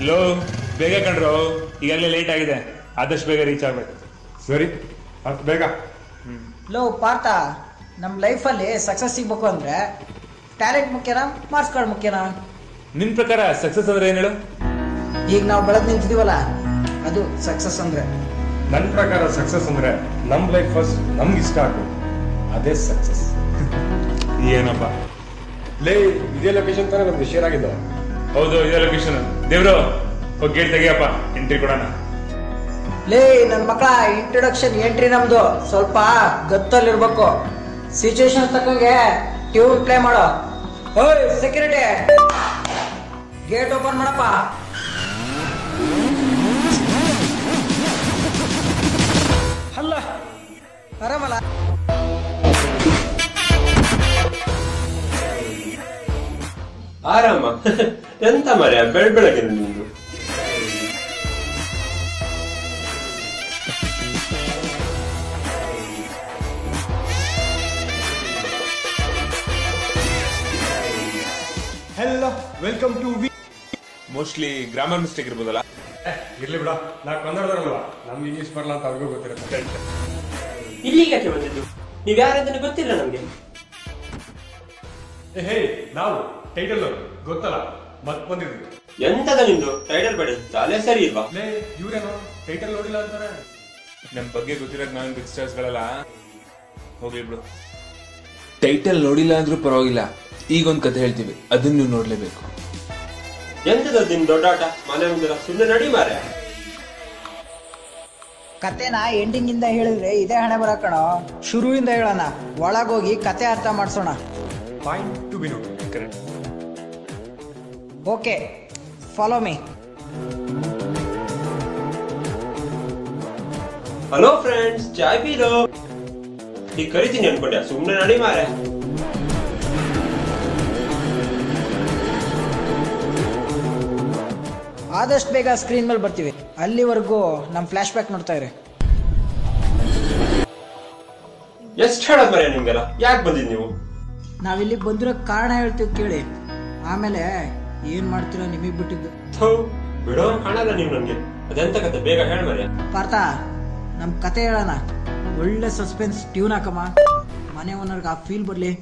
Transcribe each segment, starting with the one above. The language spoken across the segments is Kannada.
ಲೋ ಬೇಗ ಕಂಡ್ರು, ಈಗಾಗಲೇ ಲೇಟ್ ಆಗಿದೆ, ಆದಷ್ಟು ಬೇಗ ರೀಚ್ ಆಗ್ಬೇಕು. ಸರಿ ಬೇಗ. ಲೋ ಪಾರ್ಥ, ನಮ್ಮ ಲೈಫಲ್ಲಿ ಸಕ್ಸಸ್ ಸಿಗ್ಬೇಕು ಅಂದ್ರೆ ಟ್ಯಾಲೆಂಟ್ ಮುಖ್ಯನಾ ಮಾರ್ಕ್ಸ್ ಕಾರ್ಡ್ ಮುಖ್ಯನಾ? ನಿನ್ ಪ್ರಕಾರ ಸಕ್ಸಸ್ ಅಂದ್ರೆ ಏನ್ ಹೇಳು? ಈಗ ನಾವು ಬೆಳೆದ್ ನಿಂತಿದೀವಲ್ಲ, ಅದು ಸಕ್ಸಸ್ ಅಂದ್ರೆ. ನನ್ನ ಪ್ರಕಾರ ಸಕ್ಸಸ್ ಅಂದ್ರೆ ನಮ್ ಲೈಫ್ ಫಸ್ಟ್ ನಮ್ಗೆ ಇಷ್ಟ ಆಗ್ಬೇಕು, ಅದೇ ಸಕ್ಸಸ್. ಏನಪ್ಪ ಲೇ, ಇದೇ ಲೊಕೇಶನ್ ತಾನೇ ನಮ್ಗೆ ಶೇರ್ ಆಗಿದ್ದು? ಹೌದು, ಇದೇ ಲೊಕೇಶನ್. ದೇವ್ರು ಹೋಗಿ ಗೇಟ್ ತೆಗಿಯಪ್ಪ, ಎಂಟ್ರಿ ಕೊಡೋಣ. ಲೇ ನನ್ನ ಮಕ್ಕಳ, ಇಂಟ್ರೊಡಕ್ಷನ್ ಎಂಟ್ರಿ ನಮ್ದು ಸ್ವಲ್ಪ ಗತ್ತಲ್ಲಿರ್ಬೇಕು. ಸಿಚುವೇಶನ್ ತಕ್ಕಂಗೆ ಟ್ಯೂನ್ ಪ್ಲೇ ಮಾಡೋ. ಓಯ್ ಸೆಕ್ಯೂರಿಟಿ, ಗೇಟ್ ಓಪನ್ ಮಾಡಪ್ಪ. ಅಲ್ಲ ಆರಾಮಲ್ಲ? ಆರಾಮ. ಎಂತ ಮರ್ಯ ಬೆಳಗ್ಗೆ ನಿಂದು? Hello, welcome to mostly grammar mistake ಇರ್ಬೋದಲ್ಲ. ಇರ್ಲಿ ಬಿಡ, ನಾ ಕನ್ನಡದವರಲ್ವಾ, ನಮ್ಗೆ ಇಂಗ್ಲಿಷ್ ಬರಲ್ಲ ಅಂತ ಅವ್ರಿಗೂ ಗೊತ್ತಿರುತ್ತೆ. ಇಲ್ಲಿಗೆ ಬಂದಿದ್ದು ನೀವ್ ಯಾರಂತ ಗೊತ್ತಿಲ್ಲ ನಮ್ಗೆ. ಹೇ, ನಾವು ಟೈಟಲ್ ಗೊತ್ತಲ್ಲ, ಮತ್ ಬಂದಿದ್ವಿ. ಎಂತದ ನಿಂದು ಟೈಟಲ್ ಬೇಡ, ತಲೆ ಸರಿ ಇಲ್ವಾ? ಲೇ, ಇವ್ರೇನೋ ಟೈಟಲ್ ನೋಡಿಲ್ಲ ಅಂತಾರೆ. ನಮ್ ಬಗ್ಗೆ ಗೊತ್ತಿರೋದು ನಾನ್ ಬಿಗ್ ಸ್ಟಾರ್ಸ್ಗಳಲ್ಲ, ಹೋಗ್ಲಿ ಬಿಡು. ಟೈಟಲ್ ನೋಡಿಲ್ಲ ಅಂದ್ರೂ ಪರವಾಗಿಲ್ಲ, ಈಗೊಂದ್ ಕತೆ ಹೇಳ್ತೀವಿ, ಅದನ್ನ ನೀವು ನೋಡ್ಲೇಬೇಕು. ಎಂತದ ನಿಮ್ ದೊಡ್ಡ ಆಟ? ಮನೆ ಮುಂದೆ ಸುಮ್ಮನೆ ನಡಿ ಮಾರ್ಯ. ಕತೆನ ಎಂಡಿಂಗ್ ಇಂದ ಹೇಳಿದ್ರೆ ಇದೇ ಹಣೆ ಬರ ಕಣೋ. ಶುರುವಿಂದ ಹೇಳೋಣ, ಒಳಗೋಗಿ ಕತೆ ಅರ್ಥ ಮಾಡ್ಸೋಣ. Point to be note. Correct. Okay, follow me. Hello friends, ಚಾಯ್ ಪೀಲೋ. ಈಗ ಕರಿತೀನಿ ಅನ್ಕೊಂಡೆ, ಸುಮ್ಮನೆ ನಡಿ ಮಾರ್ಯ. ಆದಷ್ಟು ಬೇಗ ಸ್ಕ್ರೀನ್ ಮೇಲೆ ಬರ್ತೀವಿ, ಅಲ್ಲಿವರೆಗೂ ನಮ್ಮ ಫ್ಲಾಶ್ ಬ್ಯಾಕ್ ನೋಡ್ತಾ ಇರಿ. ಎಷ್ಟು ಹೇಳೋದ್ ಮರ್ಯ ನಿಮ್ಗೆಲ್ಲ? ಯಾಕೆ ಬಂದಿದ್ ನೀವು? ನಾವಿಲ್ಲಿ ಬಂದಿರೋ ಕಾರಣ ಹೇಳ್ತೀವಿ ಕೇಳಿ, ಆಮೇಲೆ ಏನ್ ಮಾಡ್ತೀರೋ ನಿಮಗ್ ಬಿಟ್ಟಿದ್ದು. ಬಿಡೋ ಕಾಣಲ್ಲ ನೀವು ನನ್ಗೆ. ಅದೆಂತ ಕತೆ, ಬೇಗ ಹೇಳ ಮರ್ಯ. ಪಾರ್ಥ, ನಮ್ ಕತೆ ಹೇಳೋಣ. ಒಳ್ಳೆ ಸಸ್ಪೆನ್ಸ್ ಟ್ಯೂನ್ ಹಾಕಮ್ಮ, ಮನೆ ಓನರ್ಗೆ ಆ ಫೀಲ್ ಬರ್ಲಿ.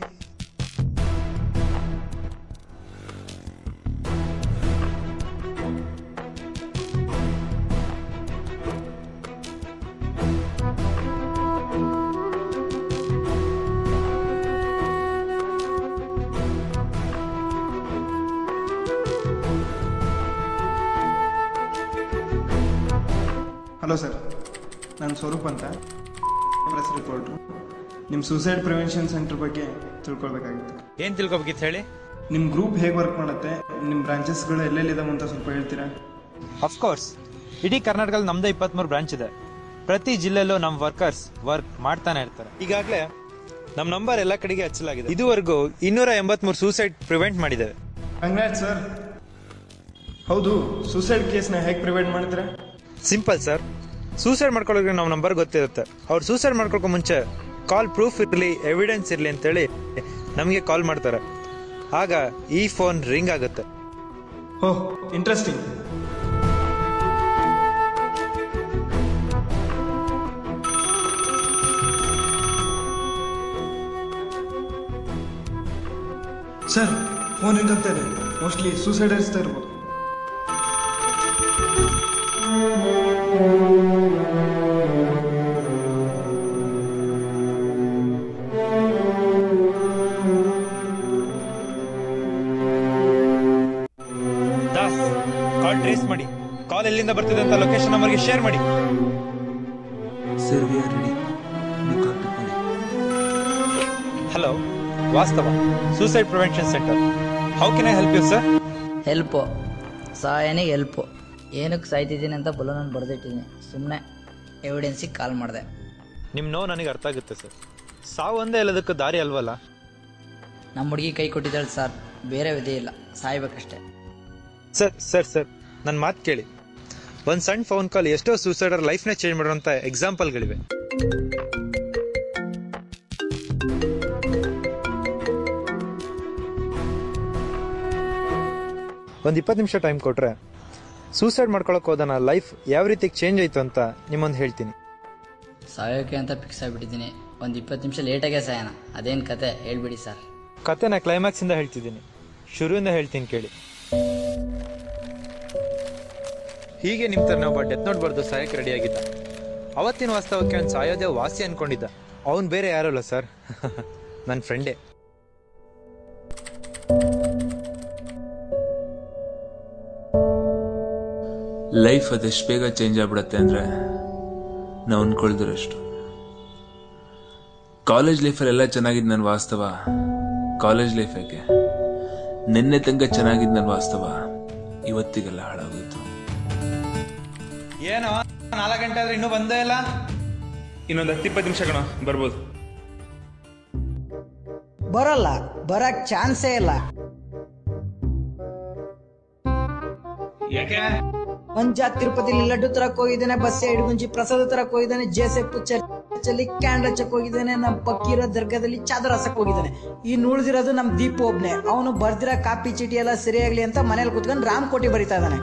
ಹಲೋ ಸರ್, ನಾನು ಸ್ವರೂಪ್ ಅಂತ, ಪ್ರೆಸ್ ರಿಪೋರ್ಟ್ರು. ನಿಮ್ಮ ಸೂಸೈಡ್ ಪ್ರಿವೆನ್ಷನ್ ಸೆಂಟರ್ ಬಗ್ಗೆ ತಿಳ್ಕೊಳ್ಬೇಕಾಗಿತ್ತು. ಏನು ತಿಳ್ಕೊಬೇಕಿತ್ತು ಹೇಳಿ? ನಿಮ್ಮ ಗ್ರೂಪ್ ಹೇಗೆ ವರ್ಕ್ ಮಾಡುತ್ತೆ, ನಿಮ್ಮ ಬ್ರಾಂಚಸ್ಗಳು ಎಲ್ಲೆಲ್ಲಿದಾವೆ ಅಂತ ಸ್ವಲ್ಪ ಹೇಳ್ತೀರಾ? ಅಫ್ಕೋರ್ಸ್, ಇಡೀ ಕರ್ನಾಟಕದಲ್ಲಿ ನಮ್ದೇ 23 ಬ್ರಾಂಚ್ ಇದೆ. ಪ್ರತಿ ಜಿಲ್ಲೆಯಲ್ಲೂ ನಮ್ಮ ವರ್ಕರ್ಸ್ ವರ್ಕ್ ಮಾಡ್ತಾನೆ ಇರ್ತಾರೆ. ಈಗಾಗಲೇ ನಮ್ಮ ನಂಬರ್ ಎಲ್ಲ ಕಡೆಗೆ ಹಚ್ಚಲಾಗಿದೆ. ಇದುವರೆಗೂ 283 ಸೂಸೈಡ್ ಪ್ರಿವೆಂಟ್ ಮಾಡಿದ್ದೇವೆ. Congrats sir. ಹೌದು, ಸೂಸೈಡ್ ಕೇಸ್ನ ಹೇಗೆ ಪ್ರಿವೆಂಟ್ ಮಾಡ್ತೀರಾ? ಸಿಂಪಲ್ ಸರ್, ಸೂಸೈಡ್ ಮಾಡ್ಕೊಳ್ಳೋಕೆ ನಮ್ಮ ನಂಬರ್ ಗೊತ್ತಿರುತ್ತೆ. ಅವ್ರು ಸೂಸೈಡ್ ಮಾಡ್ಕೊಳ್ಳೋ ಮುಂಚೆ ಕಾಲ್ ಪ್ರೂಫ್ ಇರಲಿ, ಎವಿಡೆನ್ಸ್ ಇರಲಿ ಅಂತೇಳಿ ನಮಗೆ ಕಾಲ್ ಮಾಡ್ತಾರೆ. ಆಗ ಈ ಫೋನ್ ರಿಂಗ್ ಆಗುತ್ತೆ. ಓಹ್, ಇಂಟ್ರೆಸ್ಟಿಂಗ್. ಸರ್, ಫೋನ್ ರಿಂಗ್ ಆಗ್ತಾ ಇದೆ. ಮೋಸ್ಟ್ಲಿ ಸೂಸೈಡ್ ಇರ್ತಾ ಇರ್ಬೋದು. ಕಾಲ್ ಟ್ರೇಸ್ ಮಾಡಿ, ಕಾಲ್ ಎಲ್ಲಿಂದ ಬರ್ತಿದೆ ಅಂತ ಲೊಕೇಶನ್ ನಂಬರ್ಗೆ ಶೇರ್ ಮಾಡಿ. Sir, we are ready. Hello, Vastava suicide prevention centre. How can I help you sir? Help, ಸಹಾಯನೇ ಹೆಲ್ಪು. ಏನಕ್ಕೆ ಸಾಯ್ತಿದ್ದೀನಿ ಅಂತ ಬಲೂನನ್ನು ಬರೆದಿಟ್ಟಿದ್ದೀನಿ, ಸುಮ್ಮನೆ ಎವಿಡೆನ್ಸಿಗೆ ಕಾಲ್ ಮಾಡಿದೆ. ನಿಮ್ಮ ನೋವು ನನಗೆ ಅರ್ಥ ಆಗುತ್ತೆ ಸರ್. ಸಾವು ಒಂದೇ ಎಲ್ಲದಕ್ಕೂ ದಾರಿ ಅಲ್ವಲ್ಲ. ನಮ್ಮ ಹುಡುಗಿ ಕೈ ಕೊಟ್ಟಿದ್ದಾಳೆ ಸರ್, ಬೇರೆ ವಿಧಿ ಇಲ್ಲ, ಸಾಯ್ಬೇಕಷ್ಟೆ. ಸರ್ ಸರ್ ಸರ್ ನನ್ನ ಮಾತು ಕೇಳಿ. ಒಂದು ಸಣ್ಣ ಫೋನ್ ಕಾಲ್ ಎಷ್ಟೋ ಸೂಸೈಡರ್ ಲೈಫ್ನೇ ಚೇಂಜ್ ಮಾಡುವಂಥ ಎಕ್ಸಾಂಪಲ್ಗಳಿವೆ. ಒಂದು 20 ನಿಮಿಷ ಟೈಮ್ ಕೊಟ್ಟರೆ ಸೂಸೈಡ್ ಮಾಡ್ಕೊಳಕ್ ಹೋದನ ಲೈಫ್ ಯಾವ ರೀತಿ ಚೇಂಜ್ ಆಯ್ತು ಅಂತ ನಿಮ್ಮೊಂದು ಹೇಳ್ತೀನಿ. ಸಾಯೋಕೆ ಅಂತ ಫಿಕ್ಸ್ ಆಗಿಬಿಟ್ಟಿದ್ದೀನಿ. ಒಂದು 20 ನಿಮಿಷ ಲೇಟಾಗೆ ಸಾಯೋಣ. ಅದೇನು ಕತೆ ಹೇಳ್ಬಿಡಿ ಸರ್. ಕತೆನ ಕ್ಲೈಮ್ಯಾಕ್ಸ್ ಇಂದ ಹೇಳ್ತಿದ್ದೀನಿ, ಶುರುವಿಂದ ಹೇಳ್ತೀನಿ ಕೇಳಿ. ಹೀಗೆ ನಿಮ್ಮ ತರ ಒಬ್ಬ ಡೆತ್ ನೋಟ್ ಬರ್ದು ಸಾಯಕ್ಕೆ ರೆಡಿ ಆಗಿದ್ದ. ಅವತ್ತಿನ ವಾಸ್ತವಕ್ಕೆ ಅವ್ನು ಸಾಯೋದೇ ವಾಸಿ ಅನ್ಕೊಂಡಿದ್ದ. ಅವನು ಬೇರೆ ಯಾರು ಅಲ್ಲ ಸರ್, ನನ್ನ ಫ್ರೆಂಡೇ. ಲೈಫ್ ಅದೆಷ್ಟು ಬೇಗ ಚೇಂಜ್ ಆಗ್ಬಿಡತ್ತೆ ಅಂದ್ರೆ ನಾವು ಅನ್ಕೊಳ್ದಿರಷ್ಟು. ಕಾಲೇಜ್ ಲೈಫಲ್ಲಿ ಎಲ್ಲ ಚೆನ್ನಾಗಿದ್ದು ನನ್ನ ವಾಸ್ತವ ಕಾಲೇಜ್ ಲೈಫ್ ಯಾಕೆ, ನಿನ್ನೆ ತನಕ ಚೆನ್ನಾಗಿದ್ದು ನನ್ನ ವಾಸ್ತವ ಇವತ್ತಿಗೆಲ್ಲ ಹಾಳಾಗೋಯ್ತು. ಏನೋ 4 ಗಂಟೆ ಆದ್ರೆ ಇನ್ನೂ ಬಂದೇ ಇಲ್ಲ. ಇನ್ನೊಂದು 10-20 ನಿಮಿಷ ಕಣ ಬರ್ಬೋದು. ಬರಲ್ಲ, ಬರಕ್ ಚಾನ್ಸೇ ಇಲ್ಲ. ಯಾಕೆ? ಮಂಜಾ ತಿರುಪತಿಲಿ ಲಡ್ಡು ತರಕ್ ಹೋಗಿದ್ದೇನೆ, ಬಸ್ಸೆ ಇಡಗುಂಜಿ ಪ್ರಸಾದ ತರಕ್ ಹೋಗಿದ್ದಾನೆ, ಜೇಸೆಫ್ ಚರ್ಚಲ್ಲಿ ಕ್ಯಾಂಡಲ್ ಹಚ್ಚಕ್ ಹೋಗಿದ್ದಾನೆ, ನಮ್ ಪಕ್ಕೀರೋ ದರ್ಗಾದಲ್ಲಿ ಚಾದರ್ ಹಸಕ್ ಹೋಗಿದ್ದಾನೆ. ಇನ್ನು ಉಳಿದಿರೋದು ನಮ್ ದೀಪ ಒಬ್ನೆ. ಅವನು ಬರ್ದಿರೋ ಕಾಪಿ ಚೀಟಿ ಎಲ್ಲ ಸರಿಯಾಗ್ಲಿ ಅಂತ ಮನೇಲಿ ಕುತ್ಕೊಂಡು ರಾಮಕೋಟಿ ಬರಿತಾ ಇದ್ದಾನೆ.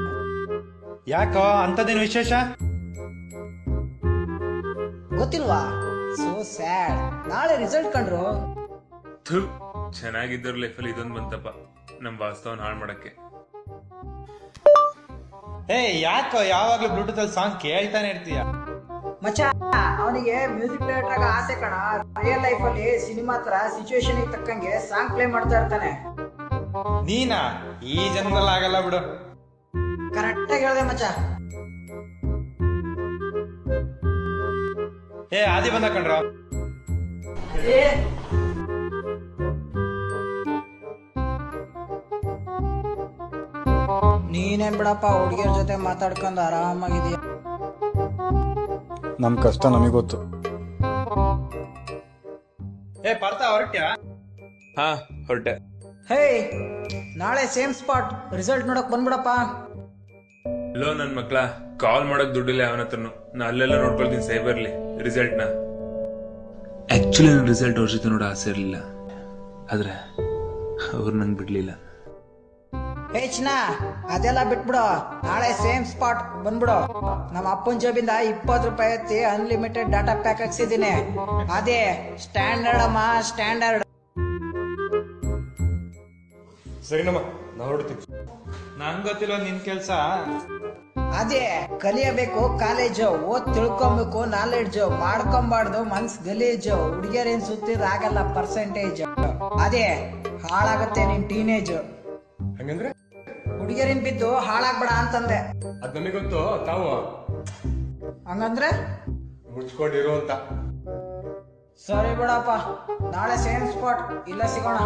ಯಾಕೋ ಅಂತದೇನು ವಿಶೇಷ? ಗೊತ್ತಿಲ್ವಾ? So sad. ನಾಳೆ ರಿಸಲ್ಟ್ ಕಂಡ್ರು. ಚೆನ್ನಾಗಿದ್ದವ್ರ ಲೈಫಲ್ಲಿ ಇದೊಂದು ಬಂತಪ್ಪ, ನಮ್ ವಾಸ್ತವನ ಹಾಳು ಮಾಡಕ್ಕೆ. ಯಾಕೋ ಯಾವಾಗ್ಲೂ ಬ್ಲೂಟೂತ್ ಅಲ್ಲಿ ಸಾಂಗ್ ಕೇಳ್ತಾನೆ ಇರ್ತೀಯ? ಮಚ್ಚ, ಅವನಿಗೆ ಮ್ಯೂಸಿಕ್ ಡೈರೆಕ್ಟರ್ ಆಗ ಆಸೆ ಕಣ. ರಿಯಲ್ ಲೈಫ್ ಅಲ್ಲಿ ಸಿನಿಮಾ ತರ ಸಿಚುವೇಶನ್ ತಕ್ಕಂಗೆ ಸಾಂಗ್ ಪ್ಲೇ ಮಾಡ್ತಾ ಇರ್ತಾನೆ. ನೀನಾ? ಈ ಜನ್ಮದಲ್ಲಿ ಆಗಲ್ಲ ಬಿಡು. ಕರೆಕ್ಟ್ ಆಗಿ ಹೇಳ್ದೆ ಮಚ್ಚ. ಆದಿ ಬಂದ ಕಣ್ರ. ನೀನೇನ್ ಬಿಡಪ್ಪ, ಹುಡುಗಿಯರ ಜೊತೆ ಮಾತಾಡ್ಕೊಂಡು ಆರಾಮಾಗಿದೀಯ. ನಮ್ ಕಷ್ಟ ನಮಗೊತ್ತು. ಪಾರ್ಥ ಹೊರಟ್ಯಾ? ಹಾ ಹೊರಟೆ. ಹೇ, ನಾಳೆ ಸೇಮ್ ಸ್ಪಾಟ್ ರಿಸಲ್ಟ್ ನೋಡಕ್ ಬಂದ್ಬಿಡಪ್ಪ. ಲೋ ನನ್ ಮಕ್ಳ, ಕಾಲ್ ಮಾಡಕ್ ದುಡ್ಡಿಲ್ಲ ಅವನ ಹತ್ರನು. ನಾ ಅಲ್ಲೆಲ್ಲ ನೋಡ್ಕೊಳ್ತೀನಿ ಸೈಬರ್ಲಿ ರಿಸಲ್ಟ್ ನ. ಆಕ್ಚುಲಿ ನನ್ ರಿಸಲ್ಟ್ ಅವ್ರ ಜೊತೆ ನೋಡ ಆಸೆ ಇರ್ಲಿಲ್ಲ, ಆದ್ರೆ ಅವ್ರು ನಂಗೆ ಬಿಡ್ಲಿಲ್ಲ. ಹೇ ಚಿನ್ನ, ಅದೆಲ್ಲ ಬಿಟ್ಬಿಡು. ನಾಳೆ ಸೇಮ್ ಸ್ಪಾಟ್ ಬಂದ್ಬಿಡು. ನಮ್ಮ ಅಪ್ಪನ ಜೋಬಿಂದ 20 ರೂಪಾಯಿ ಎತ್ತಿ ಅನ್ಲಿಮಿಟೆಡ್ ಡಾಟಾ ಪ್ಯಾಕ್ ಹಾಕ್ಸಿದ್ದೀನಿ. ಅದೇ ಸ್ಟ್ಯಾಂಡರ್ಡ್ ಅಮ್ಮ, ಸ್ಟ್ಯಾಂಡರ್ಡ್. ಸರಿನಮ್ಮ, ನಾವು ಹೊರಡ್ತೀವಿ. ನಂಗ್ ಗೊತ್ತಿಲ್ಲ ನಿನ್ ಕೆಲ್ಸ. ಅದೇ ಕಲಿಯಬೇಕು ಕಾಲೇಜು, ಓದ್ ತಿಳ್ಕೊಬೇಕು ನಾಲೆಡ್ಜು, ಮಾಡ್ಕೊಂಬಾರ್ದು ಮನ್ಸ್ ಗಲೀಜು. ಹುಡುಗಿಯರೇನ್ ಸುತ್ತಿದ್ ಆಗಲ್ಲ ಪರ್ಸೆಂಟೇಜ್. ಅದೇ ಹಾಳಾಗತ್ತೆ ನಿನ್ ಟೀನೇಜ್. ಹಂಗಂದ್ರೆ ಹುಡುಗಿಯರಿನ್ ಬಿದ್ದು ಹಾಳಾಗ್ಬೇಡ ಅಂತಂದೆ. ಅದ್ ನಮಗೆ ಗೊತ್ತು, ತಾವು ಹಂಗಂದ್ರೆ ಮುಚ್ಕೊಂಡಿರು ಅಂತ. ಸರಿ ಬಿಡಪ್ಪ, ನಾಳೆ ಸೇಮ್ ಸ್ಪಾಟ್ ಇಲ್ಲ ಸಿಗೋಣ.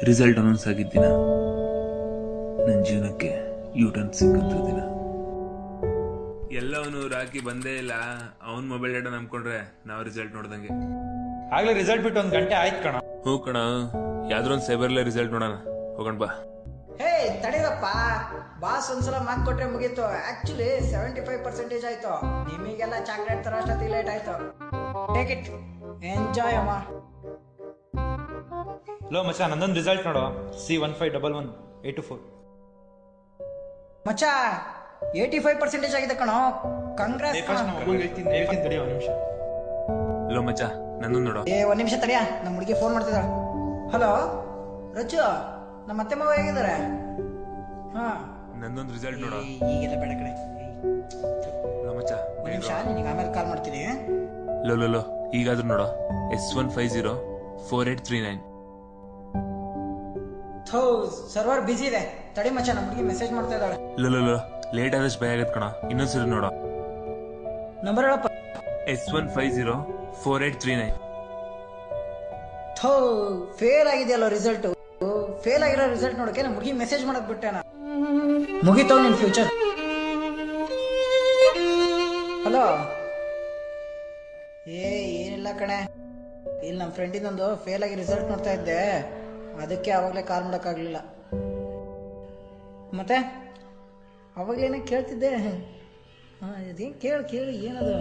ರಿಸಲ್ಟ್ ಅನೌನ್ಸ್ ಆಗಿದ್ದ ದಿನ ನನ್ನ ಜೀವನಕ್ಕೆ ಯೂಟರ್ನ್ ಸಿಕ್ಕಂತ ದಿನ. ಎಲ್ಲವನು ರಾಕಿ ಬಂದೇ ಇಲ್ಲ. ಅವನ್ ಮೊಬೈಲ್ ಡೇಟಾ ನಂಬ್ಕೊಂಡ್ರೆ ನಾವು ರಿಸಲ್ಟ್ ನೋಡ್ದಂಗೆ. ಆಗ್ಲೇ ರಿಸಲ್ಟ್ ಬಿಟ್ಟು 1 ಗಂಟೆ ಆಯ್ತು ಕಣ. ಹ್ಞೂ ಕಣ, ಯಾವ್ದ್ರ ಒಂದು ಸೈಬರ್ಲೇ ರಿಸಲ್ಟ್ ನೋಡೋಣ. ಹೋಗೋಣ ಬಾ. ಹೇ ತಡೀರಪ್ಪ, ಬಾಸ್ ಒಂದ್ಸಲ ಮಾತು ಕೊಟ್ರೆ ಮುಗೀತು. ಆಕ್ಚುಲಿ 75% ಆಯ್ತು. ನಿಮಗೆಲ್ಲ ಚಾಕ್ಲೇಟ್ ತರ ಅಷ್ಟೊತ್ತಿಗೆ ಲೇಟ್ ಆಯ್ತು. ಟೇಕ್ ಇಟ್, ಎಂಜಾಯ್ ಅಮ್ಮ. ಲೋ ಮಚ್ಚ, ನಂದೊಂದು ರಿಸಲ್ಟ್ ನೋಡು. C151184. ಮಚ್ಚ 85% ಆಗಿದೆ ಕಣೋ. ಕಂಗ್ರಾಸ್. ಹೇಳ್ತೀನಿ ತಡಿ ಒಂದ್ ನಿಮಿಷ. ಲೋ ಮಚ್ಚ, ನನ್ನೊಂದು ನೋಡು. ಒಂದ್ ನಿಮಿಷ ತಡಿಯ, ನಮ್ಮ ಹುಡುಗಿ ಫೋನ್ ಮಾಡ್ತಿದ್ದಾಳ. ಹಲೋ ರಜು, ನಮ್ಮ ಅತ್ತೆ ಮಾವ ಹೇಗಿದ್ದಾರೆ? ಹಾ, ನಂದೊಂದು ರಿಸಲ್ಟ್ ನೋಡು. ಈಗೆಲ್ಲ ಬೇಡ ಕಡೆ. ಲೋ ಮಚ್ಚ, ಒಂದ್ ನಿಮಿಷ, ನಿನಗೆ ಆಮೇಲೆ ಕಾಲ್ ಮಾಡ್ತೀನಿ. ಲೋ ಲೋ ಲೋ, ಈಗಾದ್ರೂ ನೋಡು. S1504839. ಸರ್ವರ್ ಬಿಸಿ ಇದೆ, ತಡಿ ಮಚ್ಚ, ನಮ್ಮ ಹುಡುಗಿ ಮೆಸೇಜ್ ಮಾಡ್ತಾ ಇದ್ದಾಳೆ. ಲೋ ಲೋ ಲೋ, ಲೇಟ್ ಆದಷ್ಟು ಭಯ ಆಗತ್ ಕಣ. ಇನ್ನೊಂದ್ಸರಿ ನೋಡು. ನಂಬರ್ ಹೇಳಪ್ಪ. S1504839. ಫೇಲ್ ಆಗಿದೆಯಲ್ಲ ರಿಸಲ್ಟ್. ಫೇಲ್ ಆಗಿರೋ ರಿಸಲ್ಟ್ ನೋಡಕ್ಕೆ ನಮ್ಮ ಹುಡುಗಿ ಮೆಸೇಜ್ ಮಾಡಕ್ ಬಿಟ್ಟೆನ. ಮುಗಿತಾವ್ ನಿನ್ ಫ್ಯೂಚರ್. ಹಲೋ. ಏನಿಲ್ಲ ಕಣೆ, ಇಲ್ಲಿ ನಮ್ಮ ಫ್ರೆಂಡಿಂದೊಂದು ಫೇಲ್ ಆಗಿ ರಿಸಲ್ಟ್ ನೋಡ್ತಾ ಇದ್ದೆ, ಅದಕ್ಕೆ ಅವಾಗಲೇ ಕಾಲ್ ಮಾಡೋಕ್ಕಾಗಲಿಲ್ಲ. ಮತ್ತೆ ಅವಾಗಲೇನೇ ಕೇಳ್ತಿದ್ದೆ. ಹಾಂ, ಇದೇನು ಕೇಳಿ ಏನದು?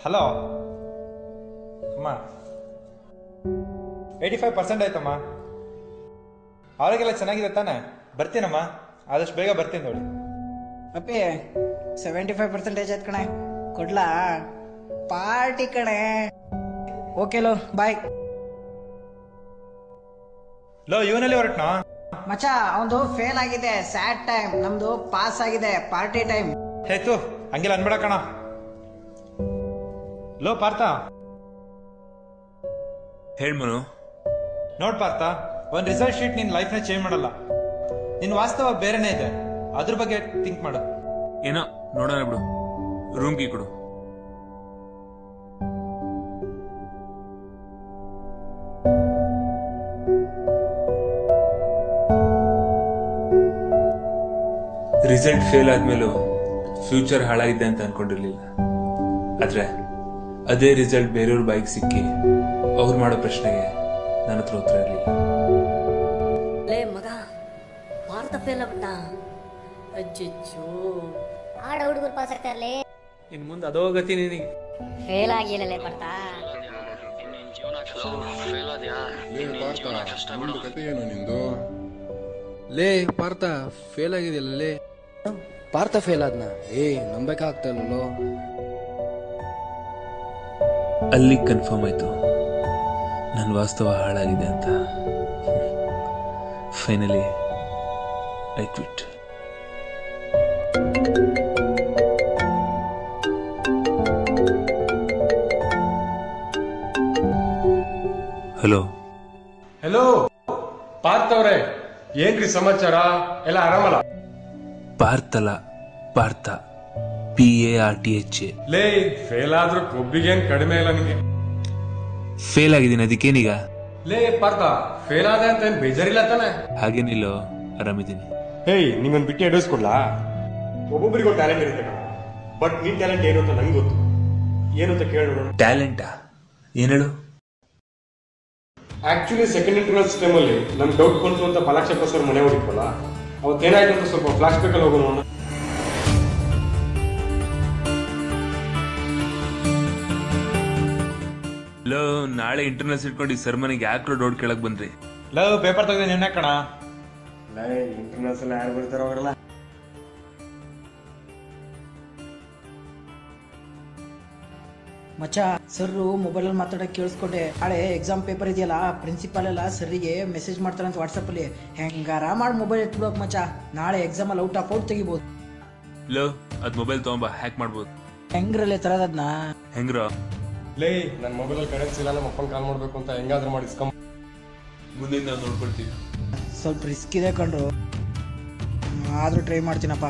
ಹಲೋ ಅಮ್ಮ, 85% ಆಯ್ತಮ್ಮ. ಅವ್ರಿಗೆಲ್ಲ ಚೆನ್ನಾಗಿದೆ ತಾನೆ? ಬರ್ತೀನಮ್ಮ, ಆದಷ್ಟು ಬೇಗ ಬರ್ತೀನಿ ನೋಡಿ. ಅಪ್ಪಿ 75% ಆಯ್ತು ಕಣೆ, ಕೊಡ್ಲಾ? ಪಾರ್ಟಿ ಕಣೆ. ಓಕೆ ಲೋ, ಬಾಯ್. ಲೋ, ಇವನಲ್ಲಿ ಹೊರಟ್ನಾ? ಮಚ್ಚ ಅವನು ಫೇಲ್ ಆಗಿದೆ, ಸ್ಯಾಡ್ ಟೈಮ್. ನಮ್ದು ಪಾಸ್ ಆಗಿದೆ, ಪಾರ್ಟಿ ಟೈಮ್. ಹೇತು ಹಂಗೆಲ್ಲ ಅನ್ಬೇಡ ಕಣ. ಲೋ ಪಾರ್ಥ, ಹೇಳ್ ಮನು. ನೋಡ್ ಪಾರ್ಥ, ಒಂದ್ ರಿಸಲ್ಟ್ ಶೀಟ್ ನಿನ್ ಲೈಫ್ನ ಚೇಂಜ್ ಮಾಡಲ್ಲ. ನಿನ್ ವಾಸ್ತವ ಬೇರೆನೇ ಇದೆ, ಅದ್ರ ಬಗ್ಗೆ ಥಿಂಕ್ ಮಾಡು. ಏನೋ ನೋಡೋಣ ಬಿಡು. ರೂಮ್ ಕೀ ಕೊಡು. ರಿಸಲ್ಟ್ ಫೇಲ್ ಆದ್ಮೇಲೂ ಫ್ಯೂಚರ್ ಹಾಳಾಗಿದೆ ಅಂತ ಅನ್ಕೊಂಡಿರ್ಲಿಲ್ಲ. ಆದ್ರೆ ಅದೇ ರಿಸಲ್ಟ್ ಬೇರೆಯವ್ರ ಬಾಯಿಗೆ ಸಿಕ್ಕಿ ಅವ್ರು ಮಾಡೋ ಪ್ರಶ್ನೆಗೆ ನನ್ನ ಹತ್ರ ಉತ್ತರ ಇರಲಿಲ್ಲ. ಲೇ ಮಗ, ಭಾರತ ಫೇಲ್ ಆಗ್ಬಿಟ್ಟ. ಅಜ್ಜೋ, ಆಡ ಹುಡುಗರು ಪಾಸ್ ಆಗ್ತಾರಲೇ. ಇನ್ ಮುಂದೆ ಅದೋ ಗತಿ ನಿನಗೆ. ಫೇಲ್ ಆಗಿಲ್ಲಲೇ ಬರ್ತಾ. ಲೇ ಪಾರ್ಥ ಫೇಲ್ ಆಗಿದೆಯಲ್ಲ ಲೇ. ಪಾರ್ಥ ಫೇಲ್ ಆದ್ನ? ನಂಬೇಕಾಗ್ತಲ್ಲೋ. ಅಲ್ಲಿ ಕನ್ಫರ್ಮ್ ಆಯ್ತು ನನ್ನ ವಾಸ್ತವ ಹಾಳಾಗಿದೆ ಅಂತ. Finally I quit. Hello hello Partha ಅವ್ರೆ, ಏನ್ರಿ ಸಮಾಚಾರ? ಎಲ್ಲ ಆರಾಮಲ್ಲ? ಪಾರ್ಥಲ, ಪಾರ್ಥ, PARTH. ಲೇ, ಫೇಲ್ ಆದ್ರೂ ಕೊಬ್ಬಿಗೇನ್ ಕಡಿಮೆ ಇಲ್ಲ ನಿಂಗೆ. ಫೇಲ್ ಆಗಿದ್ದೀನಿ, ಅದಕ್ಕೇನೀಗ? ಲೇ ಪಾರ್ಥ, ಫೇಲ್ ಆದ ಅಂತ ಏನ್ ಬೇಜಾರಿಲ್ಲ ತಾನೆ? ಹಾಗೇನಿಲ್ಲೋ, ಆರಾಮಿದ್ದೀನಿ. ಹೇಯ್, ನಿಂಗೊಂದು ಬಿಟ್ಟು ಎಡಿಸ್ಕೊಡ್ಲಾ? ಒಬ್ಬೊಬ್ಬರಿಗೂ ಟ್ಯಾಲೆಂಟ್ ಇರುತ್ತೆ ಕಣ, ಬಟ್ ನಿನ್ ಟ್ಯಾಲೆಂಟ್ ಏನು ಅಂತ ನಂಗೆ ಗೊತ್ತು. ಏನು ಅಂತ ಕೇಳೋಣ. ಟ್ಯಾಲೆಂಟಾ? ಏನ್ ಹೇಳು? ಆಕ್ಚುಲಿ ಸೆಕೆಂಡ್ ಇಂಟರ್ನಲ್ಸ್ ಟೈಮಲ್ಲಿ ನಮ್ಗೆ ಡೌಟ್ ಬಂತು ಅಂತ ಫಲಾಕ್ಷಪ್ಪ ಸರ್ ಮನೆ ಹೋಗಿತ್ತಲ್ಲ, ಅವತ್ತೇನಾಯ್ತು ಅಂತ ಸ್ವಲ್ಪ ಫ್ಲಾಶ್ ಬ್ಯಾಕ್ ಅಲ್ಲಿ ಹೋಗೋಣ. ಲೋ, ನಾಳೆ ಇಂಟರ್ನಲ್ಸ್ ಇಟ್ಕೊಂಡು ಈ ಸರ್ ಮನೆಗೆ ಯಾಕ್ರೋ ಡೌಟ್ ಕೇಳಕ್ ಬಂದ್ರಿ? ಲವ್ ಪೇಪರ್ ತೆಗೆದು ನಿನ್ನೆ ಕಣ. ಇಂಟರ್ನಲ್ಸ್ ಎಲ್ಲ ಯಾರು ಬರ್ತಾರ ಅವರೆಲ್ಲ? ಮಚ್ಚ, ಸರ್ ಮೊಬೈಲಲ್ಲಿ ಮಾತಾಡೋಕೆ ಕೇಳಿಸ್ಕೊಂಡೆ. ನಾಳೆ ಎಕ್ಸಾಮ್ ಪೇಪರ್ ಇದೆಯಲ್ಲ, ಪ್ರಿನ್ಸಿಪಾಲ್ ಎಲ್ಲ ಸರ್ರಿಗೆ ಮೆಸೇಜ್ ಮಾಡ್ತಾರೆ ಅಂತ ವಾಟ್ಸಪ್ಪಲ್ಲಿ. ಹೆಂಗಾರ ಮಾಡಿ ಮೊಬೈಲ್ ಎತ್ಬಿಡೋಕ್ ಮಚ್ಚ, ನಾಳೆ ಎಕ್ಸಾಮಲ್ಲಿ ಔಟ್ ಆಫ್ ಔಟ್ ತೆಗಿಬೋದು. ಲೋ, ಅದ್ ಮೊಬೈಲ್ ತಗೊಂಬ, ಹ್ಯಾಕ್ ಮಾಡ್ಬೋದು. ಹೆಂಗ್ರಲ್ಲೇ ತರದದ್ನ? ಹೆಂಗ್ರೋ? ಲೇ, ನನ್ನ ಮೊಬೈಲಲ್ಲಿ ಕರೆನ್ಸಿ ಇಲ್ಲ, ನಮ್ಮ ಅಪ್ಪನ ಕಾಲ್ ಮಾಡ್ಬೇಕು ಅಂತ ಹೆಂಗಾದ್ರೂ ಮಾಡಿ ಮುಂದಿನ ನಾವು ನೋಡ್ಕೊಳ್ತೀವಿ. ಸ್ವಲ್ಪ ರಿಸ್ಕ್ ಇದೆ ಕಣ್ರು, ಆದ್ರೂ ಟ್ರೈ ಮಾಡ್ತೀನಪ್ಪ.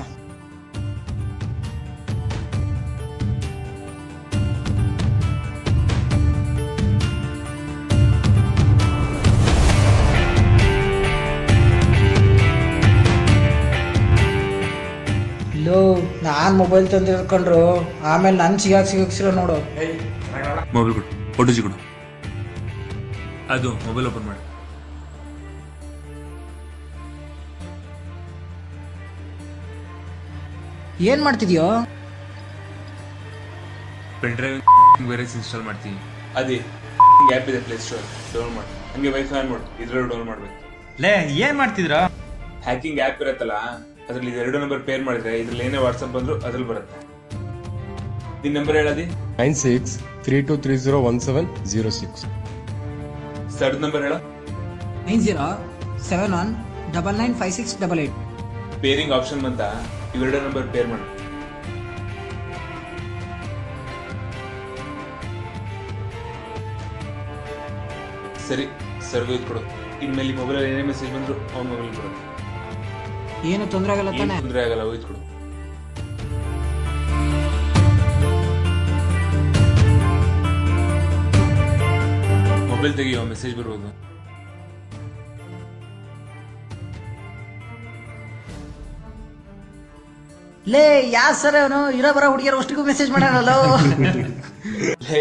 ಲೋ, ನಾನ್ ಮೊಬೈಲ್ ತಂದಿರ್ಕೊಂಡ್ರು ಆಮೇಲೆ ನನ್ ಸಿಗಾಕ್ಸಿರೋ ನೋಡು. ಮೊಬೈಲ್ ಕೊಡು, ಫೋಟೋಜಿ ಕೊಡು. ಅದು ಮೊಬೈಲ್ ಓಪನ್ ಮಾಡಿ. ಏನ್ ಮಾಡ್ತಿದ್ಯೋ? ಪೆನ್ ಡ್ರೈವ್ ವೈರಸ್ ಇನ್ಸ್ಟಾಲ್ ಮಾಡ್ತೀನಿ. ಅದೇ ಆ್ಯಪ್ ಇದೆ ಪ್ಲೇ ಸ್ಟೋರ್, ಡೌನ್ಲೋಡ್ ಮಾಡಿ. ಹಂಗೆ ವೈಫೈ ಆನ್ ಮಾಡು, ಇದ್ರಲ್ಲಿ ಡೌನ್ಲೋಡ್ ಮಾಡ್ಬೇಕು. ಲೇ, ಏನ್ ಮಾಡ್ತಿದ್ರ? ಹ್ಯಾಕಿಂಗ್ ಆ್ಯಪ್ ಇರತ್ತಲ್ಲ, ಅದ್ರಲ್ಲಿ ಎರಡು ನಂಬರ್ ಪೇರ್ ಮಾಡಿದ್ರೆ ಇದ್ರಲ್ಲಿ ಏನೇ ವಾಟ್ಸಪ್ ಬಂದ್ರು ಅದ್ರಲ್ಲಿ ಬರುತ್ತೆ. ನಿನ್ ನಂಬರ್ ಹೇಳದಿ? 9632301706. ಸರ್ಡ್ ನಂಬರ್ ಹೇಳ? 9071995688. ಪೇರಿಂಗ್ ಆಪ್ಷನ್ ಬಂತ, ಇವೆರಡು ನಂಬರ್ ಪೇರ್ ಮಾಡು. ಸರಿ, ಸರ್ಗೂ ಇದು ಕೊಡು. ಇನ್ಮೇಲೆ ಮೊಬೈಲಲ್ಲಿ ಏನೇ ಮೆಸೇಜ್ ಬಂದ್ರು ಅವ್ನ ಮೊಬೈಲ್ ಕೊಡು. ಏನು ತೊಂದರೆ ಆಗಲ್ಲ ತಾನೆ? ತೊಂದರೆ ಆಗಲ್ಲ, ಹೋಯ್ತು ಕೊಡು. ಮೊಬೈಲ್ ತೆಗಿಯೋ, ಮೆಸೇಜ್ ಬರ್ಬೋದು. ಲೇ, ಯಾ ಸರ್ ಅವನು ಇರೋ ಬರೋ ಹುಡುಗಿಯರು ಅಷ್ಟಿಗೂ ಮೆಸೇಜ್ ಮಾಡ್ಯಾರಲ್ಲ. ಹೇ,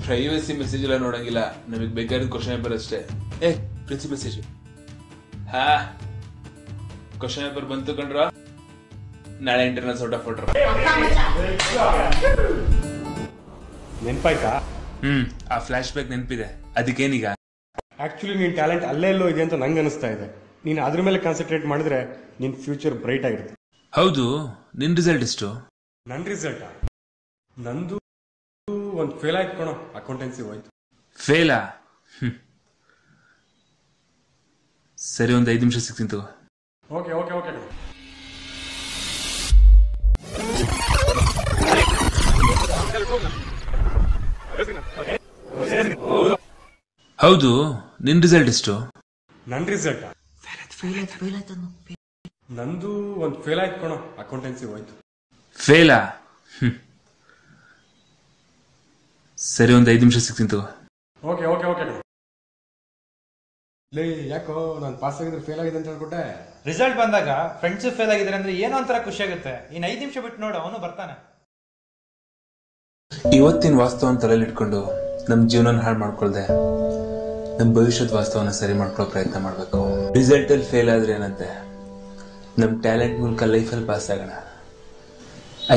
ಪ್ರೈವಸಿ ಮೆಸೇಜ್ ಎಲ್ಲ ನೋಡಂಗಿಲ್ಲ, ನಮಗ್ ಬೇಕಾದ ಕ್ವಶನ್ ಪೇಪರ್ ಅಷ್ಟೇ. ಪ್ರಿನ್ಸಿ ಮೆಸೇಜ್. ಹಾ, ಕ್ವಶನ್ ಪೇಪರ್ ಬಂತು ಕಂಡ್ರ, ನಾಳೆ ಇಂಟರ್ನಲ್ಸ್ ಔಟ್ ಆಫ್ ಔಟ್. ನೆನ್ಪಾಯ್ತಾ? ಆ ಫ್ಲಾಶ್ ಬ್ಯಾಕ್ ನೆನಪಿದೆ. ಅದಕ್ಕೇನೀಗ? ಆಕ್ಚುಲಿ ನಿನ್ ಟ್ಯಾಲೆಂಟ್ ಅಲ್ಲೇ ಎಲ್ಲೋ ಇದೆ ಅಂತ ನಂಗೆ ಅನಿಸ್ತಾ ಇದೆ. ನೀನು ಅದ್ರ ಮೇಲೆ ಕಾನ್ಸಂಟ್ರೇಟ್ ಮಾಡಿದ್ರೆ ನಿನ್ನ ಫ್ಯೂಚರ್ ಬ್ರೈಟ್ ಆಗಿರುತ್ತೆ. ಹೌದು, ನಿನ್ ರಿಸಲ್ಟ್ ಎಷ್ಟು? ನನ್ನ ರಿಸಲ್ಟಾ? ನಂದು ಒಂದು ಫೇಲ್ ಆಯ್ತು ಕಣೋ, ಅಕೌಂಟೆನ್ಸಿ ಹೋಯ್ತು. ಫೇಲಾ? ಸರಿ, ಒಂದು 5 ನಿಮಿಷ ಸಿಗ್ತೀನಿ ತಗೋ. Okay okay okay. ಹೌದು, ನಿನ್ ರಿಸಲ್ಟ್ ಎಷ್ಟು? ನನ್ನ ರಿಸಲ್ಟಾ? ನಂದು ಒಂದು ಫೇಲ್ ಆಯ್ತು ಕಣೋ, ಅಕೌಂಟೆನ್ಸಿ ಹೋಯ್ತು. ಫೇಲಾ? ಸರಿ, ಒಂದು 5 ನಿಮಿಷ ಸಿಗ್ತೀನಿ ತಗೋ. Okay okay okay. ಲೇ, ಯಾಕೋ ನಾನು ಪಾಸ್ ಆಗಿದ್ರೆ ಫೇಲ್ ಆಗಿದೆ ಅಂತ ಹೇಳ್ಕೊಟ್ಟೆ. ರಿಸಲ್ಟ್ ಬಂದಾಗ ಫ್ರೆಂಡ್ಸ್ ಫೇಲ್ ಆಗಿದ್ದಾರೆ ಅಂದ್ರೆ ಏನೋ ಒಂಥರ ಖುಷಿ ಆಗುತ್ತೆ. ಇನ್ನು 5 ನಿಮಿಷ ಬಿಟ್ಟು ನೋಡು, ಅವನು ಬರ್ತಾನೆ. ಇವತ್ತಿನ ವಾಸ್ತವನ ತಲೆಯಲ್ಲಿ ಇಟ್ಕೊಂಡು ನಮ್ ಜೀವನ ಹಾಳು ಮಾಡ್ಕೊಳ್ದೆ ನಮ್ ಭವಿಷ್ಯದ ವಾಸ್ತವನ ಸರಿ ಮಾಡ್ಕೊಳ್ಳೋ ಪ್ರಯತ್ನ ಮಾಡ್ಬೇಕು. ರಿಸಲ್ಟ್ ಅಲ್ಲಿ ಫೇಲ್ ಆದ್ರೆ ಏನಂತೆ, ನಮ್ ಟ್ಯಾಲೆಂಟ್ ಮೂಲಕ ಲೈಫಲ್ಲಿ ಪಾಸ್ ಆಗೋಣ.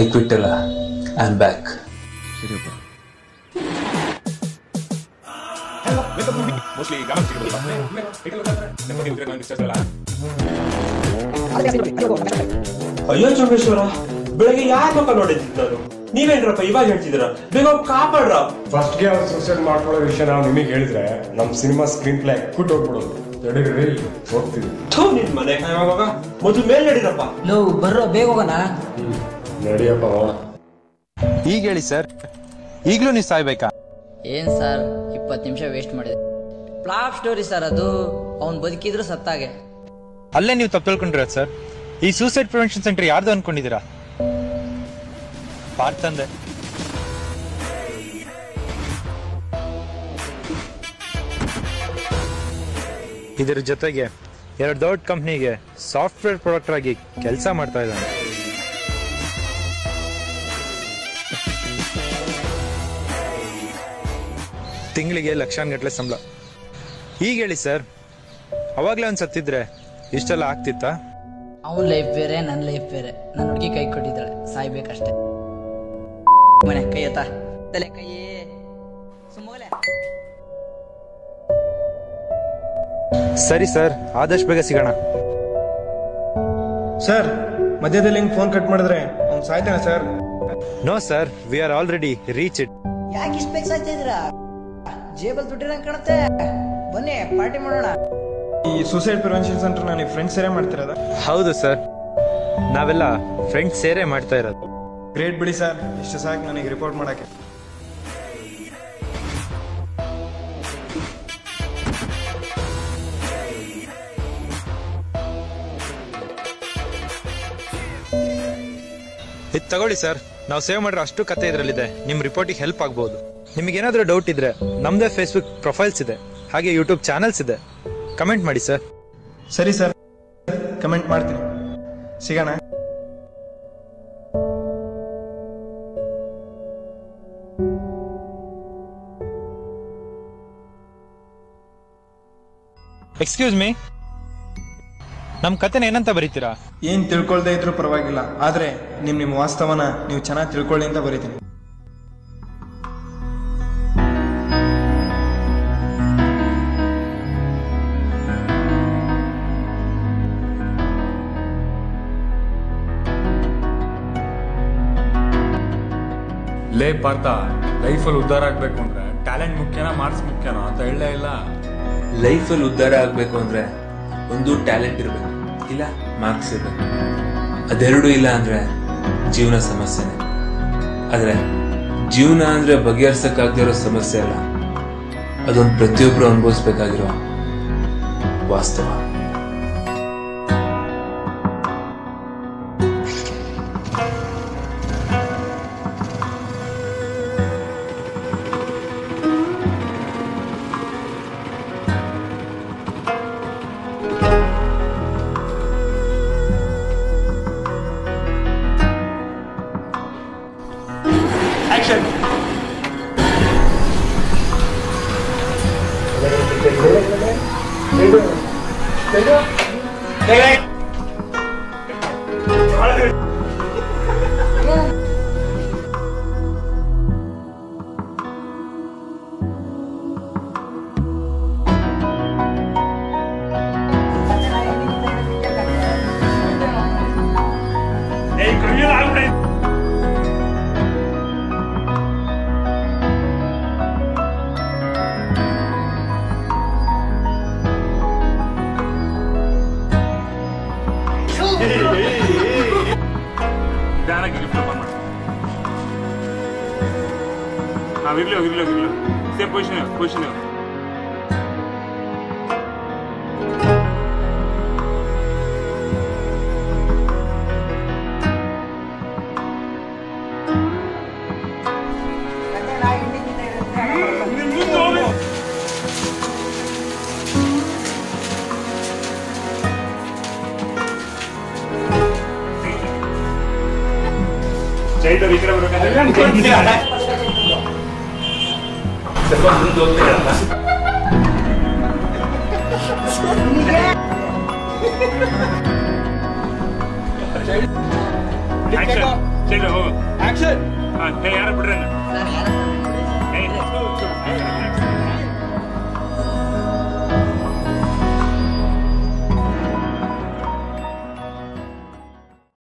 ಐ ಕ್ವಿಟ್ ಅಲ್ಲ, ಐ ಆಮ್ ಬ್ಯಾಕ್. ಅಯ್ಯೋ ಚೌಡೇಶ್ವರ, ಬೆಳಗ್ಗೆ ಯಾರ ಮಕ್ಕ ನೋಡಿದ್ರು? ನೀವೇನ್ರಪ್ಪ ಇವಾಗ ಹೇಳ್ತಿದ್ದೀರಾ? ಬೇಗ ಕಾಪಾಡ್ರ. ಫಸ್ಟ್ಗೆ ಅವ್ರು ಸೂಸೈಡ್ ಮಾಡ್ಕೊಳ್ಳೋ ವಿಷಯ ನಾವು ನಿಮಗೆ ಹೇಳಿದ್ರೆ ನಮ್ ಸಿನಿಮಾ ಸ್ಕ್ರೀನ್ ಪ್ಲೇ ಕುಟ್ ಹೋಗ್ಬಿಡೋದು. ಹೋಗ್ತೀವಿ. ನಿನ್ ಮನೆ ಕಾಯುವಾಗ ಮೊದಲು ಮೇಲ್ ನಡೀರಪ್ಪ. ಲೋ ಬರ್ರೋ, ಬೇಗ ಹೋಗೋಣ. ನಡಿಯಪ್ಪ. ಈಗ ಹೇಳಿ ಸರ್, ಈಗ್ಲೂ ನೀವು ಸಾಯ್ಬೇಕಾ? ಏನ್ ಸರ್ 20 ನಿಮಿಷ ವೇಸ್ಟ್ ಮಾಡಿದೆ. ಫ್ಲಾಪ್ ಸ್ಟೋರಿ ಸರ್ ಅದು. ಅವ್ನು ಬದುಕಿದ್ರು ಸತ್ತಾಗೆ. ಅಲ್ಲೇ ನೀವು ತಪ್ಪು ತಿಳ್ಕೊಂಡಿರ ಸರ್. ಈ ಸೂಸೈಡ್ ಪ್ರಿವೆನ್ಷನ್ ಸೆಂಟರ್ ಯಾರ್ದು ಅನ್ಕೊಂಡಿದ್ದೀರಾ? ಪಾರ್ಥಂದೆ. ಇದರ ಜೊತೆಗೆ 2 ದೊಡ್ಡ ಕಂಪ್ನಿಗೆ ಸಾಫ್ಟ್ವೇರ್ ಪ್ರೊಡಕ್ಟರ್ ಆಗಿ ಕೆಲಸ ಮಾಡ್ತಾ ಇದ್ದಾನೆ. ತಿಂಗಳಿಗೆ ಲಕ್ಷಾನ್ಗಟ್ಲೆ ಸಂಬಳ. ಈಗ ಹೇಳಿ ಸರ್, ಅವಾಗ್ಲೇ ಒಂದು ಸತ್ತಿದ್ರೆ ಇಷ್ಟೆಲ್ಲ ಆಗ್ತಿತ್ತಾ? ಅವನ್ ಲೈಫ್ ಬೇರೆ, ನನ್ನ ಲೈಫ್ ಬೇರೆ. ನನ್ನ ಹುಡುಗಿ ಕೈ ಕೊಟ್ಟಿದ್ದಾಳೆ, ಸಾಯ್ಬೇಕಷ್ಟೆ. ಮನೆ ಕೈ ಎತ್ತ, ತಲೆ ಕೈಯೇ ಸುಮ್ಮನೆ. ಸರಿ ಸರ್, ಆದಷ್ಟು ಬೇಗ ಸಿಗೋಣ. ಸರ್, ಮಧ್ಯದಲ್ಲಿ ಹಿಂಗ್ ಫೋನ್ ಕಟ್ ಮಾಡಿದ್ರೆ ಅವ್ನು ಸಾಯ್ತಾನೆ sir. No sir, we are already reach it. ಯಾಕೆ ಇಷ್ಟ ಬೇಗ ಸಾಯ್ತಿದ್ದೀರಾ? ಜೇಬಲ್ ದುಡ್ಡಿರಂಗ್ ಕಾಣುತ್ತೆ. ಬನ್ನಿ ಪಾರ್ಟಿ ಮಾಡೋಣ. ಈ ಸೂಸೈಡ್ ಪ್ರಿವೆನ್ಷನ್ ಸೆಂಟರ್ ನಾನು ಫ್ರೆಂಡ್ಸ್ ಸೇರೇ ಮಾಡ್ತಿರೋದ? ಹೌದು ಸರ್, ನಾವೆಲ್ಲ ಫ್ರೆಂಡ್ಸ್ ಸೇರೇ ಮಾಡ್ತಾ ಇರೋದು. ಗ್ರೇಟ್ ಬಿಡಿ ಸರ್, ಇಷ್ಟು ಸಾಕು ನನಗೆ ರಿಪೋರ್ಟ್ ಮಾಡಕ್ಕೆ. ಇದು ತಗೊಳ್ಳಿ ಸರ್, ನಾವು ಸೇವ್ ಮಾಡಿರೋ ಅಷ್ಟು ಕತೆ ಇದರಲ್ಲಿದೆ. ನಿಮ್ಮ ರಿಪೋರ್ಟಿಗೆ ಹೆಲ್ಪ್ ಆಗ್ಬೋದು. ನಿಮಗೇನಾದರೂ ಡೌಟ್ ಇದ್ರೆ ನಮ್ಮದೇ ಫೇಸ್ಬುಕ್ ಪ್ರೊಫೈಲ್ಸ್ ಇದೆ, ಹಾಗೆ ಯೂಟ್ಯೂಬ್ ಚಾನಲ್ಸ್ ಇದೆ. ಕಮೆಂಟ್ ಮಾಡಿ ಸರ್. ಸರಿ ಸರ್, ಕಮೆಂಟ್ ಮಾಡ್ತೀನಿ. ಸಿಗೋಣ. ಎಕ್ಸ್ಕ್ಯೂಸ್ ಮೀ, ನಮ್ಮ ಕತೆನ ಏನಂತ ಬರೀತೀರಾ? ಏನ್ ತಿಳ್ಕೊಳ್ದೇ ಇದ್ರೂ ಪರವಾಗಿಲ್ಲ, ಆದ್ರೆ ನಿಮ್ಮ ವಾಸ್ತವನ ನೀವು ಚೆನ್ನಾಗಿ ತಿಳ್ಕೊಳ್ಳಿ ಅಂತ ಬರೀತೀನಿ. ಲೇ ಪಾರ್ಥ, ಲೈಫಲ್ಲಿ ಉದ್ಧಾರ ಆಗ್ಬೇಕು ಅಂದ್ರೆ ಟ್ಯಾಲೆಂಟ್ ಮುಖ್ಯನಾ ಮಾರ್ಕ್ಸ್ ಮುಖ್ಯನಾ ಅಂತ ಹೇಳಲೇ ಇಲ್ಲ. ಲೈಫಲ್ಲಿ ಉದ್ಧಾರ ಆಗ್ಬೇಕು ಅಂದ್ರೆ ಒಂದು ಟ್ಯಾಲೆಂಟ್ ಇರ್ಬೇಕು, ಇಲ್ಲ ಮಾರ್ಕ್ಸ್ ಇರ್ಬೇಕು. ಅದೆರಡು ಇಲ್ಲ ಅಂದ್ರೆ ಜೀವನ ಸಮಸ್ಯೆನೆ. ಆದ್ರೆ ಜೀವನ ಅಂದ್ರೆ ಬಗೆಹರಿಸಕ್ಕಾಗದಿರೋ ಸಮಸ್ಯೆ ಅಲ್ಲ, ಅದೊಂದು ಪ್ರತಿಯೊಬ್ರು ಅನುಭವಿಸ್ಬೇಕಾಗಿರೋ ವಾಸ್ತವ. ಇರ್ಲಿ ಸೇಮ್ ಪೊಸಿಷನ್ ಚೈತ್ರ ಈ ಕಡೆ ಬರ್ಬೇಕಂದ್ರೆ ಸ್ವಲ್ಪ ಮುಂದೆ ಹೋಗ್ತೀರಲ್ಲ ಚೈತ್ರ ಹೋಗು ಆಕ್ಷನ್ ಯಾರು ಬಿಡ್ರಿ